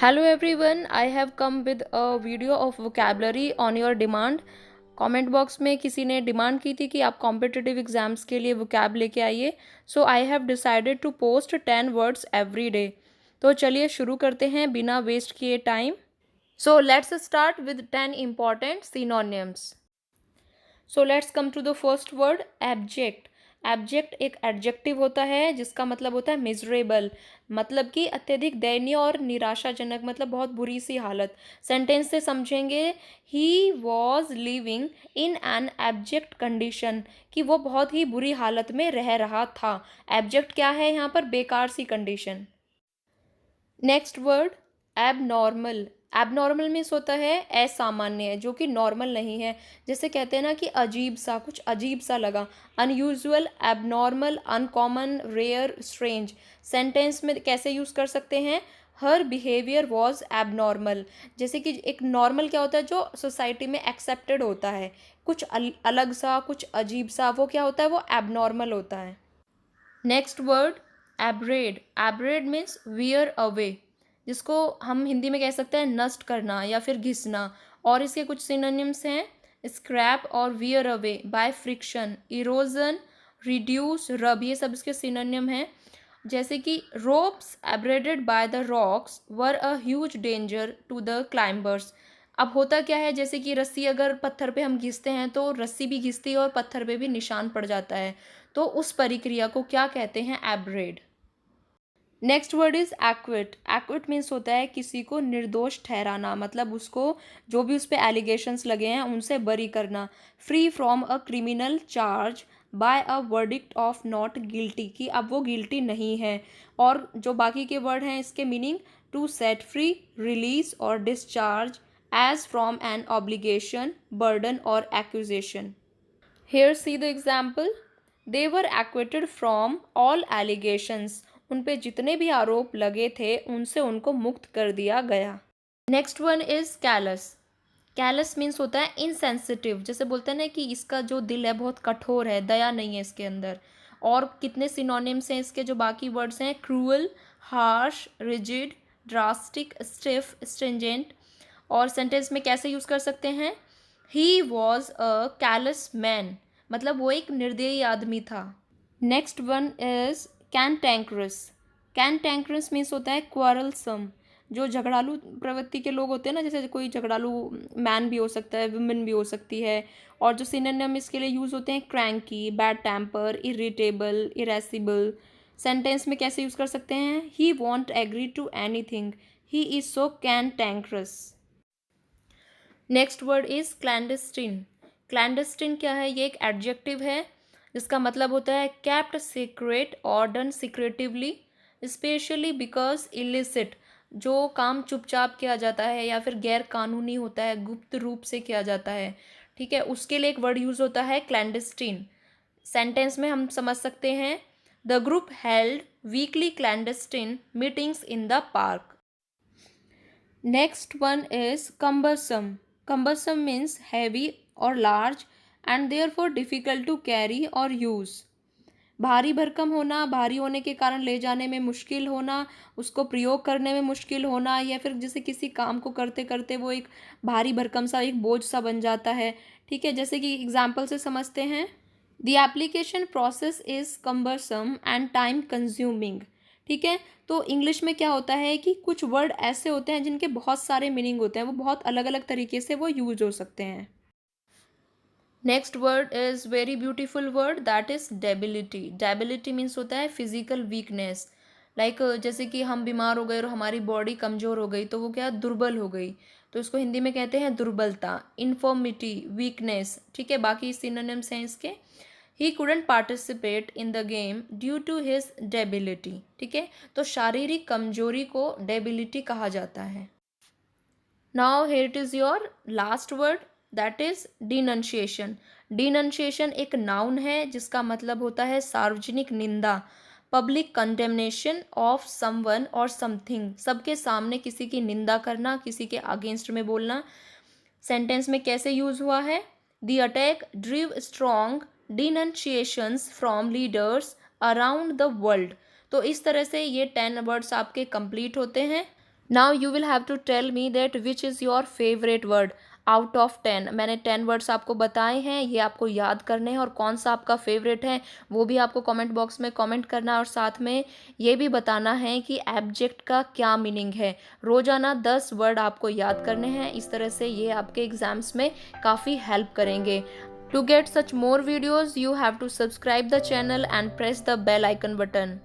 Hello everyone, I have come with a video of vocabulary on your demand. Comment box में किसी ने demand की थी कि आप कॉम्पिटिटिव एग्जाम्स के लिए vocab लेके आइए. So I have decided to post 10 words every day. तो चलिए शुरू करते हैं बिना वेस्ट किए time. So let's start with 10 important synonyms. So let's come to the first word, abject. Abject एक एडजेक्टिव होता है जिसका मतलब होता है मिजरेबल, मतलब कि अत्यधिक दयनीय और निराशाजनक, मतलब बहुत बुरी सी हालत. सेंटेंस से समझेंगे, he was living in an abject condition, कि वो बहुत ही बुरी हालत में रह रहा था. एब्जेक्ट क्या है यहाँ पर? बेकार सी condition. Next word, abnormal. Abnormal means होता है असामान्य, जो कि नॉर्मल नहीं है. जैसे कहते हैं ना कि अजीब सा, कुछ अजीब सा लगा. Unusual, abnormal, uncommon, rare, strange. Sentence में कैसे यूज़ कर सकते हैं? Her behaviour was abnormal. जैसे कि एक नॉर्मल क्या होता है जो सोसाइटी में एक्सेप्टेड होता है, कुछ अलग सा, कुछ अजीब सा, वो क्या होता है? वो एबनॉर्मल होता है. Next word, abrade. Abrade means wear away, जिसको हम हिंदी में कह सकते हैं नष्ट करना या फिर घिसना. और इसके कुछ सिनोनिम्स हैं, स्क्रैप और wear away by friction, erosion, reduce, rub, ये सब इसके सिनोनिम हैं. जैसे कि ropes abraded by the rocks were a huge danger to the climbers. अब होता क्या है, जैसे कि रस्सी अगर पत्थर पे हम घिसते हैं तो रस्सी भी घिसती है और पत्थर पे भी निशान पड़ जाता है. तो उस परिक्रिया को क्या कहते हैं? Abrade. Next word is acquit. Acquit means होता है किसी को निर्दोष ठहराना, मतलब उसको जो भी उस पर एलिगेशंस लगे हैं उनसे बरी करना. Free from a criminal charge by a verdict of not guilty, कि अब वो गिल्टी नहीं है. और जो बाकी के वर्ड हैं इसके meaning, to set free, release और discharge as from an obligation, burden और accusation. Here see the example. They were acquitted from all allegations. उन पे जितने भी आरोप लगे थे उनसे उनको मुक्त कर दिया गया. Next one is callus. Callus means होता है इनसेंसिटिव. जैसे बोलते हैं ना कि इसका जो दिल है बहुत कठोर है, दया नहीं है इसके अंदर. और कितने सिनोनिम्स हैं इसके जो बाकी वर्ड्स हैं, cruel, harsh, rigid, drastic, stiff, stringent. और सेंटेंस में कैसे यूज़ कर सकते हैं? He was a callous man, मतलब वो एक निर्दयी आदमी था. Next one is cantankerous. Cantankerous means होता है क्वारलसम, जो झगड़ालू प्रवृत्ति के लोग होते हैं ना, जैसे कोई झगड़ालू मैन भी हो सकता है, वुमेन भी हो सकती है. और जो सिनोनिम इसके लिए यूज़ होते हैं, cranky, bad temper, irritable, irascible. Sentence में कैसे यूज़ कर सकते हैं? He won't agree to anything, he is so cantankerous. Next word is clandestine. Clandestine क्या है? ये एक एडजेक्टिव है जिसका मतलब होता है केप्ट सीक्रेट और done secretively, specially because illicit, जो काम चुपचाप किया जाता है या फिर गैर कानूनी होता है, गुप्त रूप से किया जाता है. ठीक है, उसके लिए एक वर्ड यूज होता है क्लैंडस्टीन. सेंटेंस में हम समझ सकते हैं, the group held weekly clandestine meetings in the park. Next one is cumbersome. Cumbersome means heavy or large and therefore difficult to carry or use. भारी भरकम होना, भारी होने के कारण ले जाने में मुश्किल होना, उसको प्रयोग करने में मुश्किल होना, या फिर जैसे किसी काम को करते करते वो एक भारी भरकम सा, एक बोझ सा बन जाता है. ठीक है, जैसे कि एग्जाम्पल से समझते हैं, the application process is cumbersome and time consuming. ठीक है, तो इंग्लिश में क्या होता है कि कुछ वर्ड ऐसे होते हैं जिनके बहुत सारे मीनिंग होते हैं, वो बहुत अलग अलग तरीके से वो यूज हो सकते हैं. Next word is very beautiful word, that is debility. Debility means होता है फिजिकल वीकनेस. लाइक जैसे कि हम बीमार हो गए और हमारी बॉडी कमज़ोर हो गई तो वो क्या, दुर्बल हो गई, तो इसको हिंदी में कहते हैं दुर्बलता. Infirmity, weakness. ठीक है, बाकी सिनोनिम्स हैं इसके. He couldn't participate in the game due to his debility. ठीक है, तो शारीरिक कमजोरी को डेबिलिटी कहा जाता है. Now here it is your last word, that is denunciation. Denunciation एक नाउन है जिसका मतलब होता है सार्वजनिक निंदा, पब्लिक कंडेमनेशन ऑफ समवन और समथिंग, सबके सामने किसी की निंदा करना, किसी के अगेंस्ट में बोलना. सेंटेंस में कैसे यूज हुआ है? The attack drew strong denunciations from leaders around the world. तो इस तरह से ये 10 वर्ड्स आपके कंप्लीट होते हैं. Now you will have to tell me that which is your favourite word out of 10। मैंने 10 वर्ड्स आपको बताए हैं, ये आपको याद करने हैं, और कौन सा आपका फेवरेट है वो भी आपको कमेंट बॉक्स में कमेंट करना है, और साथ में ये भी बताना है कि एब्जेक्ट का क्या मीनिंग है। रोजाना 10 वर्ड आपको याद करने हैं। इस तरह से ये आपके एग्जाम्स में काफ़ी हेल्प करेंगे। To get such more videos, you have to subscribe the channel and press the bell icon button.